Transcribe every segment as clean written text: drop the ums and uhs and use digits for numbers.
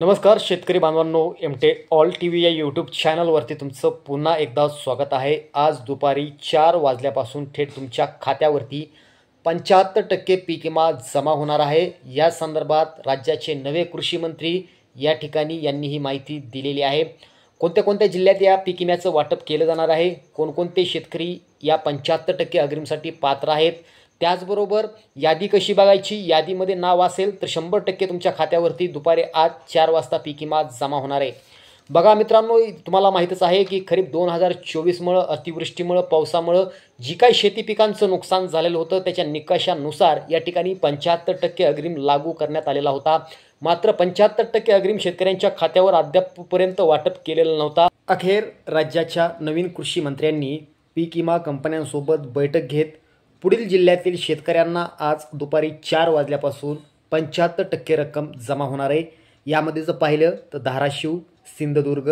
नमस्कार शेतकरी बांधवांनो, एमटेक ऑल टी व्ही या यूट्यूब चॅनलवरती तुमचं पुन्हा एकदा स्वागत आहे। आज दुपारी 4 वाजल्यापासून थेट तुमच्या खात्यावरती 75% पीक विमा जमा होणार आहे। या संदर्भात राज्याचे नवे कृषी मंत्री या ठिकाणी यांनी ही माहिती दिलेली आहे। कोणत्या कोणत्या जिल्ह्यात या पीक विम्याचं वाटप केलं जाणार आहे, कोणकोणते शेतकरी या 75% अग्रिमसाठी पात्र आहेत, त्याचबरोबर यादी कशी बघायची, यादीमध्ये नाव असेल तर 100% तुमच्या खात्यावरती दुपारी आज 4 वाजता पीक विमा जमा होणार आहे। बघा मित्रांनो, तुम्हाला माहीतच आहे की खरीप 2024मुळे अतिवृष्टीमुळे पावसामुळे जी काही शेती पिकांचं नुकसान झालेलं होतं त्याच्या निकषानुसार या ठिकाणी 75% अग्रिम लागू करण्यात आलेला होता। मात्र 75% अग्रिम शेतकऱ्यांच्या खात्यावर अद्यापपर्यंत वाटप केलेलं नव्हता। अखेर राज्याच्या नवीन कृषी मंत्र्यांनी पीक विमा कंपन्यांसोबत बैठक घेत पुढील जिल्ह्यातील शेतकऱ्यांना आज दुपारी 4 वाजल्यापासून 75% रक्कम जमा होणार आहे। यामध्ये जर पाहिलं तर धाराशिव, सिंधुदुर्ग,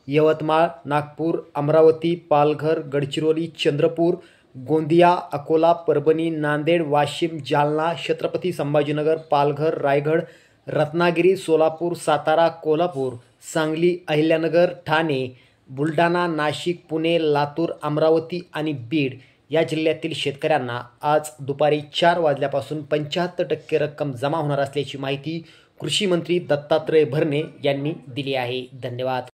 यवतमाळ, नागपूर, अमरावती, पालघर, गडचिरोली, चंद्रपूर, गोंदिया, अकोला, परभणी, नांदेड, वाशिम, जालना, छत्रपती संभाजीनगर, पालघर, रायगड, रत्नागिरी, सोलापूर, सातारा, कोल्हापूर, सांगली, अहिल्यानगर, ठाणे, बुलढाणा, नाशिक, पुणे, लातूर, अमरावती आणि बीड या जिल्ह्यातील शेतकऱ्यांना आज दुपारी 4 वाजल्यापासून 75% रक्कम जमा होणार असल्याची माहिती कृषी मंत्री दत्तात्रय भरणे यांनी दिली आहे। धन्यवाद।